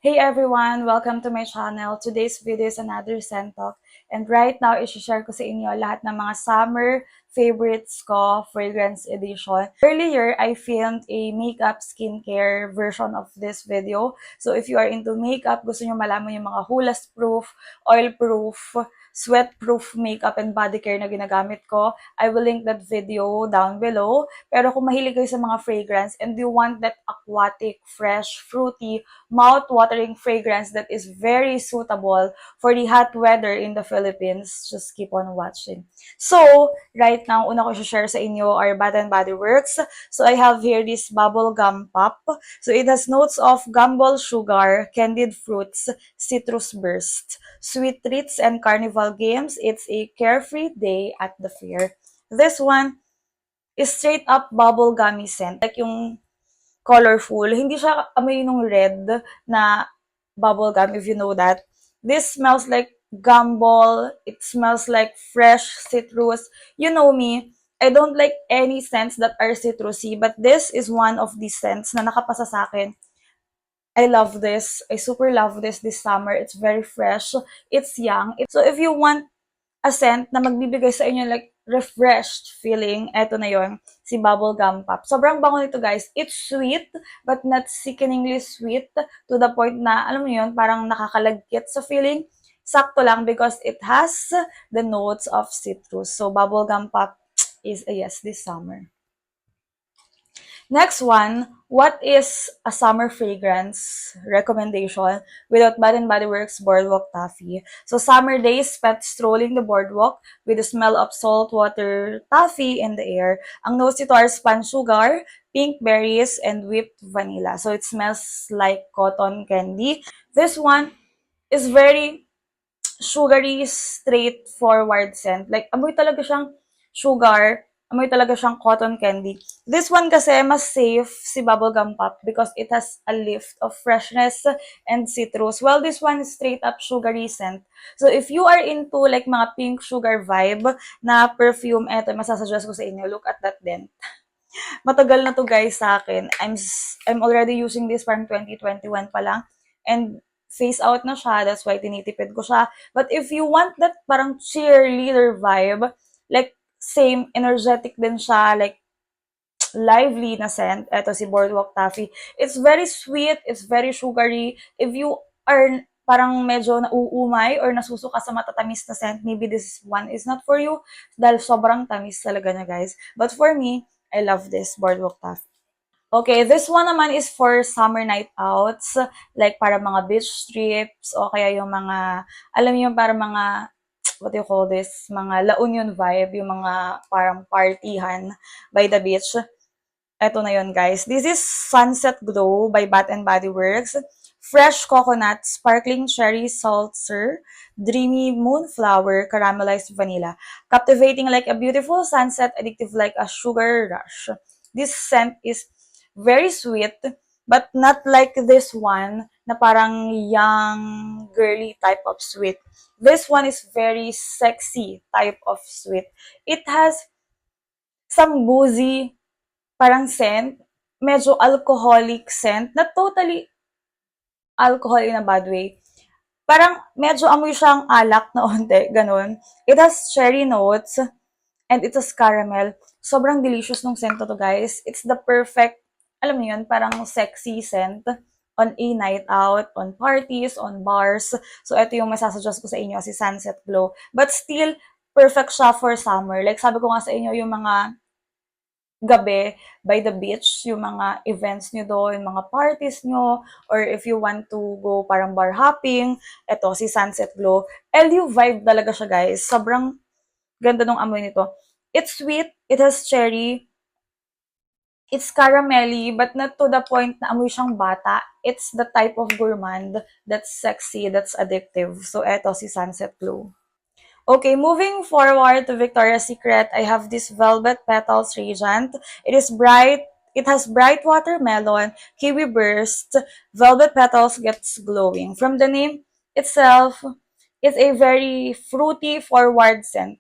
Hey everyone! Welcome to my channel. Today's video is another scent talk. And right now, isi-share ko sa inyo lahat ng mga summer favorites ko, fragrance edition. Earlier, I filmed a makeup skincare version of this video. So if you are into makeup, gusto nyo malaman yung mga hulas-proof, oil-proof, sweat-proof makeup and body care na ginagamit ko, I will link that video down below. Pero kung mahilig kayo sa mga fragrance and you want that aquatic, fresh, fruity, mouth-watering fragrance that is very suitable for the hot weather in the Philippines, just keep on watching. So, right now, una ko share sa inyo are Bath & Body Works. So, I have here this bubble gum pop. So, it has notes of gumball sugar, candied fruits, citrus burst, sweet treats, and carnival games. It's a carefree day at the fair. This one is straight up bubble gummy scent. Like yung colorful. Hindi siya amoy nung red na bubble gum, if you know that. This smells like gumball. It smells like fresh citrus. You know me, I don't like any scents that are citrusy, but this is one of these scents na nakapasa sa akin. I love this. I super love this summer. It's very fresh. It's young. So if you want a scent na magbibigay sa inyo like refreshed feeling, eto na yon, si Bubblegum Pop. Sobrang bango nito guys. It's sweet, but not sickeningly sweet to the point na, alam mo yun, parang nakakalagkit sa feeling. Sakto lang because it has the notes of citrus. So Bubblegum Pop is a yes this summer. Next one, what is a summer fragrance recommendation without Bath & Body Works Boardwalk Taffy? So summer days spent strolling the boardwalk with the smell of saltwater taffy in the air. Ang notes nito are spun sugar, pink berries, and whipped vanilla. So it smells like cotton candy. This one is very sugary, straightforward scent. Like, amoy talaga siyang sugar, amoy talaga siyang cotton candy. This one kasi mas safe si Bubblegum Pop because it has a lift of freshness and citrus. Well, this one is straight up sugary scent. So, if you are into like mga pink sugar vibe na perfume, eto, masasuggest ko sa inyo, look at that dent. Matagal na to guys sa akin. I'm already using this from 2021 pa lang. And phase out na siya. That's why tinitipid ko siya. But if you want that parang cheerleader vibe, like same, energetic din siya, like lively na scent. Ito si Boardwalk Taffy. It's very sweet. It's very sugary. If you are parang medyo nauumay or nasusuka sa matatamis na scent, maybe this one is not for you dahil sobrang tamis talaga niya guys. But for me, I love this Boardwalk Taffy. Okay, this one naman is for summer night outs, like para mga beach trips o kaya yung mga, alam niyo yung para mga, what do you call this, mga La Union vibe, yung mga parang partihan by the beach. Eto na yun, guys. This is Sunset Glow by Bath & Body Works. Fresh coconut, sparkling cherry seltzer, dreamy moonflower, caramelized vanilla. Captivating like a beautiful sunset, addictive like a sugar rush. This scent is very sweet, but not like this one na parang young, girly type of sweet. This one is very sexy type of sweet. It has some boozy parang scent, medyo alcoholic scent, not totally alcohol in a bad way. Parang medyo amoy siyang alak na onte, ganun. It has cherry notes, and it has caramel. Sobrang delicious nung scent to guys. It's the perfect, alam niyo yun, parang sexy scent on a night out, on parties, on bars. So, ito yung masasuggest ko sa inyo, si Sunset Glow. But still, perfect siya for summer. Like, sabi ko nga sa inyo, yung mga gabi by the beach, yung mga events nyo doon, yung mga parties nyo, or if you want to go parang bar hopping, eto, si Sunset Glow. LU vibe talaga siya, guys. Sobrang ganda ng amoy nito. It's sweet, it has cherry, it's caramelly, but not to the point na amoy siyang bata. It's the type of gourmand that's sexy, that's addictive. So, eto, si Sunset Glow. Okay, moving forward to Victoria's Secret, I have this Velvet Petals Radiant. It has bright watermelon, kiwi burst, velvet petals gets glowing. From the name itself, it's a very fruity forward scent.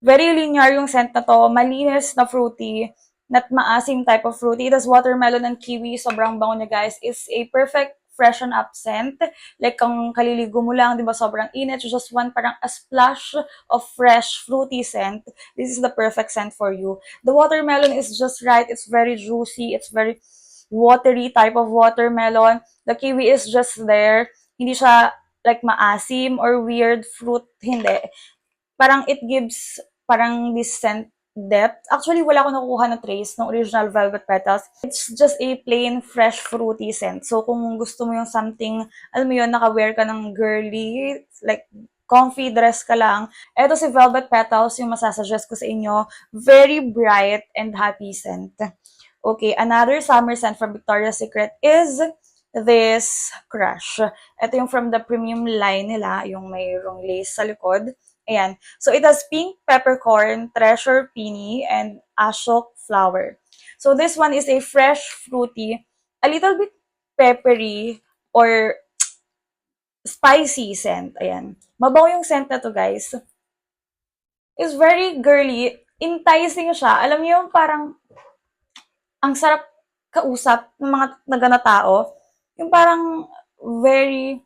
Very linear yung scent na to, malinis na fruity, not maasim type of fruity. It has watermelon and kiwi, sobrang bango niya guys. It's a perfect freshen up scent. Like, kung kaliligo mo lang, di ba, sobrang init, you just want parang a splash of fresh, fruity scent. This is the perfect scent for you. The watermelon is just right. It's very juicy. It's very watery type of watermelon. The kiwi is just there. Hindi siya like maasim or weird fruit. Hindi. Parang it gives parang this scent depth. Actually, wala ko nakukuha na trace ng original Velvet Petals. It's just a plain, fresh, fruity scent. So, kung gusto mo yung something, alam mo yun, naka-wear ka ng girly, like, comfy dress ka lang. Eto si Velvet Petals, yung masasuggest ko sa inyo. Very bright and happy scent. Okay, another summer scent from Victoria's Secret is this Crush. Ito yung from the premium line nila, yung mayroong lace sa likod. Ayan. So, it has pink peppercorn, treasure peony, and ashok flower. So, this one is a fresh, fruity, a little bit peppery, or spicy scent. Ayan. Mabango yung scent na to, guys. It's very girly. Enticing siya. Alam niyo yung parang ang sarap kausap ng mga naga na tao. Yung parang very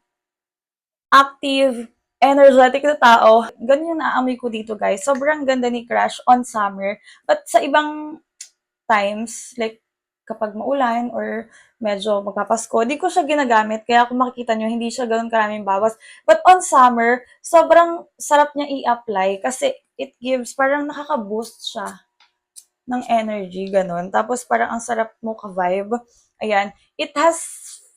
active, energetic na tao. Ganun yung naamoy ko dito, guys. Sobrang ganda ni Crush on summer. But sa ibang times, like kapag maulan or medyo magpapasko, di ko siya ginagamit. Kaya kung makikita nyo, hindi siya ganun karaming bawas. But on summer, sobrang sarap niya i-apply kasi it gives, parang nakaka-boost siya ng energy, ganun. Tapos parang ang sarap mo ka-vibe. Ayan. It has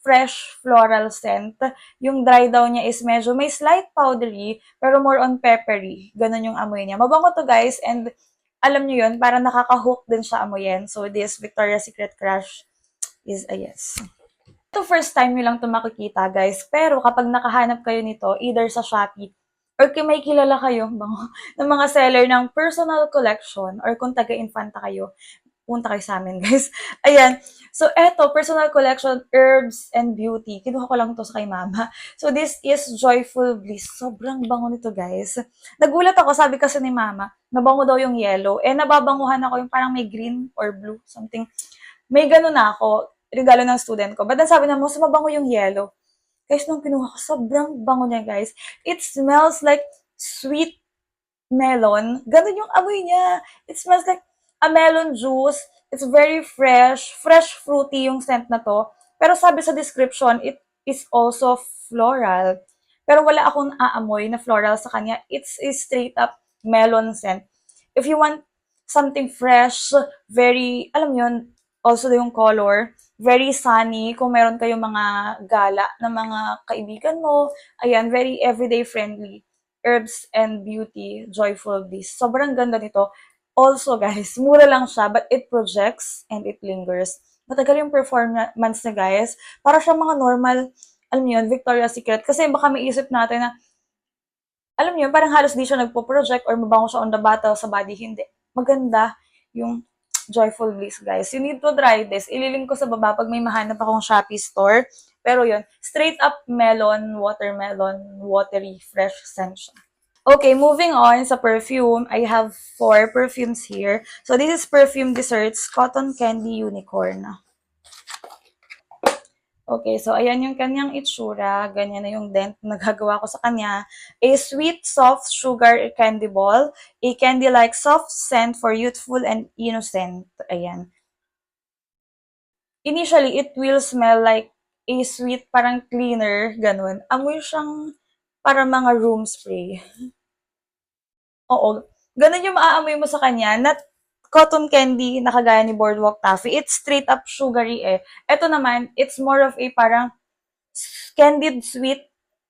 fresh floral scent. Yung dry daw niya is medyo may slight powdery, pero more on peppery. Ganun yung amoy niya. Mabango to, guys, and alam niyo yun, parang nakaka-hook din siya amoyin. So this Victoria's Secret Crush is a yes. Ito first time nyo lang ito makikita, guys. Pero kapag nakahanap kayo nito, either sa Shopee or kung may kilala kayo ng mga seller ng personal collection or kung taga-infanta kayo, punta kayo sa amin, guys. Ayan. So, eto, personal collection, herbs and beauty. Kinuha ko lang to sa kay mama. So, this is Joyful Bliss. Sobrang bango nito, guys. Nagulat ako, sabi kasi ni mama, mabango daw yung yellow. Eh, nababanguhan ako yung parang may green or blue, something. May ganun na ako, regalo ng student ko. But then sabi na mo, mabango yung yellow. Guys, nung kinuha ko, sobrang bango niya, guys. It smells like sweet melon. Ganun yung amoy niya. It smells like a melon juice. It's very fresh. Fresh fruity yung scent na to. Pero sabi sa description, it is also floral. Pero wala akong aamoy na floral sa kanya. It's a straight up melon scent. If you want something fresh, very, alam yun, also yung color, very sunny, kung meron kayong mga gala ng mga kaibigan mo, ayan, very everyday friendly. Herbs and Beauty, Joyful Bliss. Sobrang ganda nito. Also, guys, mura lang siya, but it projects and it lingers. Matagal yung performance niya, guys. Para siya mga normal, alam niyo yun, Victoria's Secret. Kasi baka may isip natin na, alam niyo, parang halos di siya nagpo-project or mabango siya on the bottle sa body. Hindi. Maganda yung Joyful Bliss, guys. You need to try this. Ililink ko sa baba pag may mahanap akong Shopee store. Pero yun, straight up melon, watermelon, watery, fresh scent siya. Okay, moving on sa perfume, I have 4 perfumes here. So this is Perfume Desserts Cotton Candy Unicorn. Okay, so ayan yung kanyang itsura. Ganyan na yung dent na nagagawa ko sa kanya. A sweet, soft sugar candy ball. A candy-like soft scent for youthful and innocent. Ayan. Initially, it will smell like a sweet, parang cleaner, ganun. Amoy siyang parang mga room spray. Oo. Ganun yung maaamoy mo sa kanya. Not cotton candy na kagaya ni Boardwalk Taffy. It's straight up sugary eh. Ito naman, it's more of a parang candied sweet,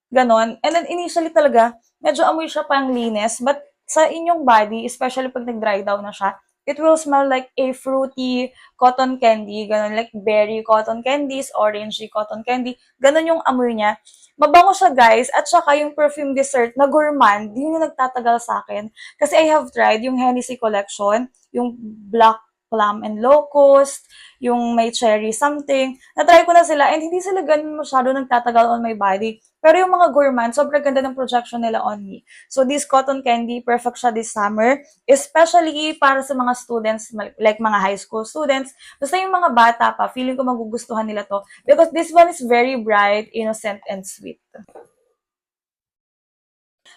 ganon. And then initially talaga, medyo amoy siya pang linis. But sa inyong body, especially pag nag-dry down na siya, it will smell like a fruity cotton candy, ganon, like berry cotton candies, orangey cotton candy, ganon yung amoy niya. Mabango siya, guys, at saka yung perfume dessert na gourmand, yun yung nagtatagal sa akin. Kasi I have tried yung Hennessy collection, yung black plum and locust, yung may cherry something. Na-try ko na sila and hindi sila ganun masyado nagtatagal on my body. Pero yung mga gourmand, sobrang ganda ng projection nila on me. So this cotton candy, perfect siya this summer. Especially para sa mga students, like mga high school students. Basta yung mga bata pa, feeling ko magugustuhan nila to. Because this one is very bright, innocent, and sweet.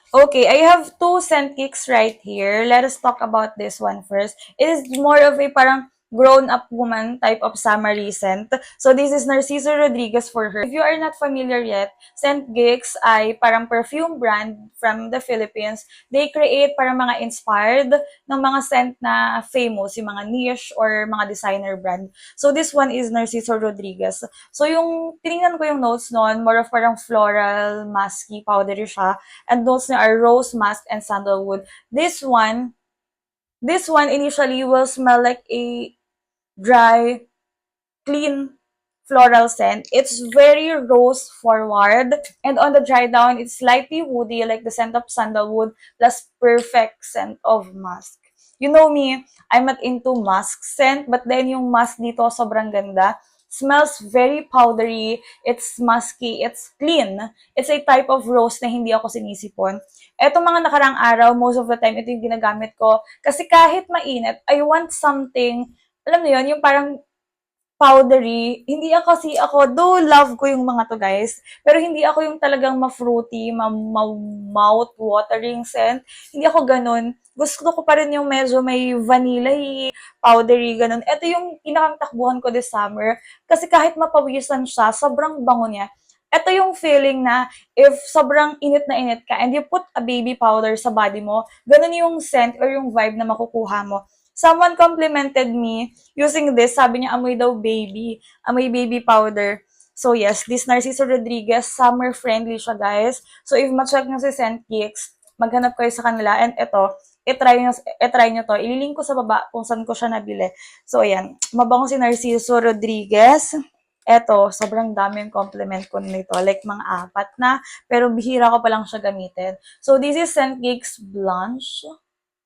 Okay, I have two scent cakes right here. Let us talk about this one first. It is more of a parang grown-up woman type of summery scent. So this is Narciso Rodriguez for her. If you are not familiar yet, Scent Geeks ay parang perfume brand from the Philippines. They create parang mga inspired ng mga scent na famous, yung mga niche or mga designer brand. So this one is Narciso Rodriguez. So yung tinignan ko yung notes noon, more of parang floral, musky, powdery siya. And those are rose musk and sandalwood. This one initially will smell like a dry, clean floral scent. It's very rose forward, and on the dry down, it's slightly woody, like the scent of sandalwood, plus perfect scent of musk. You know me, I'm not into musk scent, but then yung musk dito sobrang ganda. Smells very powdery, it's musky, it's clean. It's a type of rose na hindi ako sinisipon. Etong mga nakarang araw, most of the time, ito yung ginagamit ko. Kasi kahit mainit, I want something, alam mo yun, yung parang powdery. Hindi ako kasi ako, though love ko yung mga to guys, pero hindi ako yung talagang ma-fruity, mouth-watering scent. Hindi ako ganun. Gusto ko pa rin yung medyo may vanilla powdery, ganun. Ito yung pinakatakbuhan ko this summer. Kasi kahit mapawisan siya, sobrang bango niya. Ito yung feeling na if sobrang init na init ka and you put a baby powder sa body mo, ganun yung scent or yung vibe na makukuha mo. Someone complimented me using this. Sabi niya, amoy daw baby. Amoy baby powder. So yes, this Narciso Rodriguez, summer friendly siya guys. So if ma-check nyo si Scent Geeks, maghanap kayo sa kanila. And ito, i-try nyo to. Ililink ko sa baba kung saan ko siya nabili. So ayan, mabango si Narciso Rodriguez. Eto, sobrang daming compliment ko nito. Like mga 4 na, pero bihira ko pa lang siya gamitin. So this is Scent Geeks Blanche.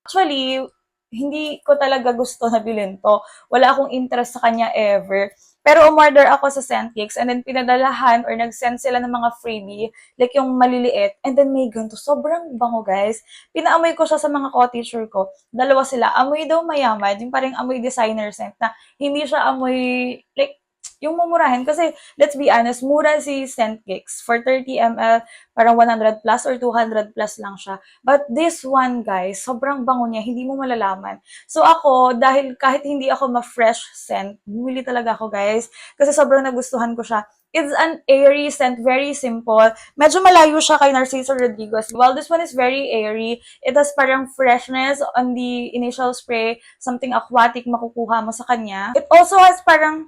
Actually, hindi ko talaga gusto na bilhin to. Wala akong interest sa kanya ever. Pero umorder ako sa ScentGeeks and then pinadalahan or nag-send sila ng mga freebie, like yung maliliit, and then may ganito. Sobrang bango, guys. Pinaamoy ko siya sa mga co-teacher ko. Dalawa sila. Amoy daw mayaman, yung parang amoy designer scent na hindi siya amoy, like, yung mumurahin. Kasi, let's be honest, mura si ScentGeeks. For 30 ml, parang 100 plus or 200 plus lang siya. But this one, guys, sobrang bango niya, hindi mo malalaman. So ako, dahil kahit hindi ako ma-fresh scent, bumili talaga ako, guys. Kasi sobrang nagustuhan ko siya. It's an airy scent, very simple. Medyo malayo siya kay Narciso Rodriguez. While this one is very airy, it has parang freshness on the initial spray, something aquatic makukuha mo sa kanya. It also has parang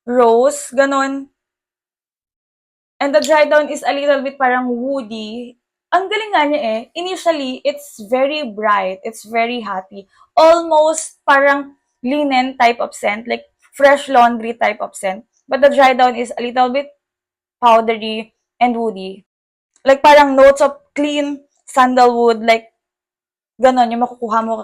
rose, ganon. And the dry down is a little bit parang woody. Ang galing nga niya eh. Initially, it's very bright. It's very happy. Almost parang linen type of scent, like fresh laundry type of scent. But the dry down is a little bit powdery and woody. Like parang notes of clean sandalwood, like ganon yung makukuha mo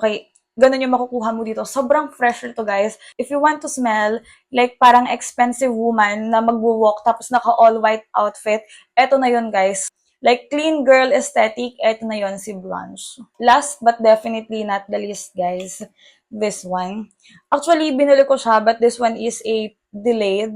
ganun yung makukuha mo dito. Sobrang fresh to guys. If you want to smell like parang expensive woman na magwo-walk tapos naka all white outfit, eto na yun guys. Like clean girl aesthetic, eto na yun si Blanche. Last but definitely not the least guys, this one. Actually, binili ko siya but this one is a delayed.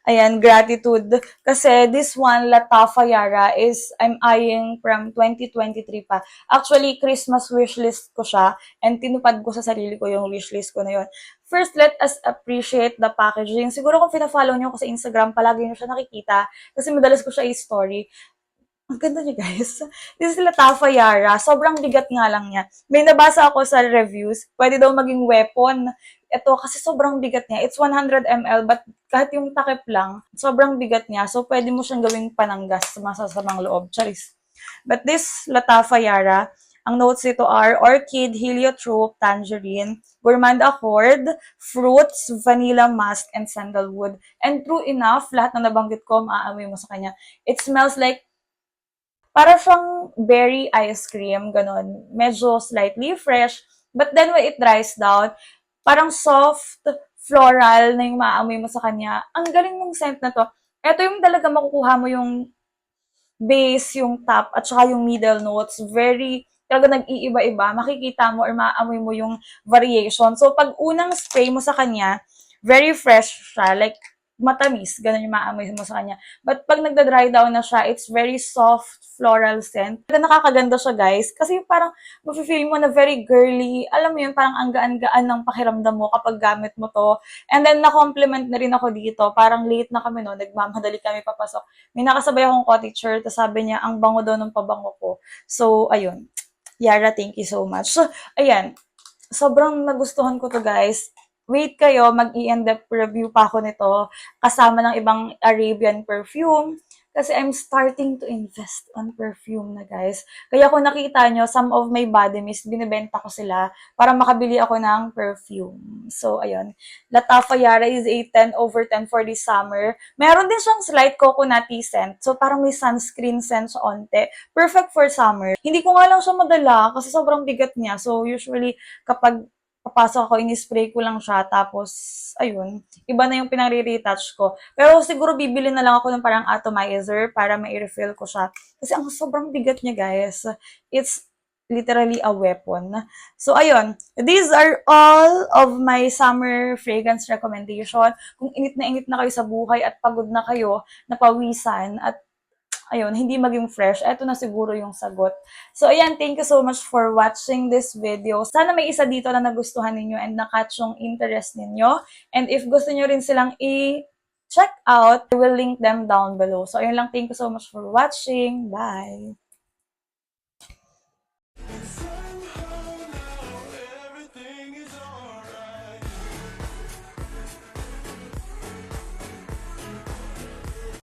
Ayan, gratitude. Kasi this one, Latafa Yara, is I'm eyeing from 2023 pa. Actually, Christmas wishlist ko siya and tinupad ko sa sarili ko yung wishlist ko na yun. First, let us appreciate the packaging. Siguro kung pina-follow nyo ko sa Instagram, palagi nyo siya nakikita kasi madalas ko siya i-story. Ang ganda niya, guys. This is Latafa Yara. Sobrang bigat nga lang niya. May nabasa ako sa reviews, pwede daw maging weapon. Ito, kasi sobrang bigat niya. It's 100 ml, but kahit yung takip lang, sobrang bigat niya. So, pwede mo siyang gawing pananggas sa masasamang loob. Charis. But this Latafa Yara, ang notes nito are orchid, heliotrope, tangerine, gourmand accord, fruits, vanilla musk, and sandalwood. And true enough, lahat na nabanggit ko, maaamoy mo sa kanya. It smells like para siyang berry ice cream, ganun. Medyo slightly fresh. But then when it dries down, parang soft, floral na yung maaamoy mo sa kanya. Ang galing mong scent na to. Ito yung talaga makukuha mo yung base, yung top, at saka yung middle notes. Very, talaga nag-iiba-iba. Makikita mo or maaamoy mo yung variation. So, pag unang spray mo sa kanya, very fresh siya. Like, matamis. Ganun yung maamoy mo sa kanya. But pag nagda-dry down na siya, it's very soft, floral scent. Nakakaganda siya, guys. Kasi parang mafe-feel mo na very girly. Alam mo yun, parang ang gaan-gaan ng pakiramdam mo kapag gamit mo to. And then, na-compliment na rin ako dito. Parang late na kami, no? Nagmamadali kami papasok. May nakasabay akong co-teacher, tapos sabi niya, ang bango daw ng pabango ko. So, ayun. Yara, thank you so much. So, ayan. Sobrang nagustuhan ko to, guys. Wait kayo, mag-i-in-depth review pa ako nito kasama ng ibang Arabian perfume. Kasi I'm starting to invest on perfume na, guys. Kaya kung nakita nyo, some of my body mist, binibenta ko sila para makabili ako ng perfume. So, ayun. Latafa Yara is a 10/10 for this summer. Meron din siyang slight coconutty scent. So, parang may sunscreen scent sa onte. Perfect for summer. Hindi ko nga lang siya madala kasi sobrang bigat niya. So, usually, kapag papasok ako, ini-spray ko lang siya. Tapos, ayun, iba na yung pinang-retouch ko. Pero siguro bibili na lang ako ng parang atomizer para mai-refill ko siya. Kasi ang sobrang bigat niya, guys. It's literally a weapon. So, ayun. These are all of my summer fragrance recommendation. Kung init na kayo sa buhay at pagod na kayo, napawisan, at ayun, hindi maging fresh, eto na siguro yung sagot. So, ayan, thank you so much for watching this video. Sana may isa dito na nagustuhan ninyo and na-catch yung interest ninyo. And if gusto nyo rin silang i-check out, I will link them down below. So, ayun lang, thank you so much for watching. Bye!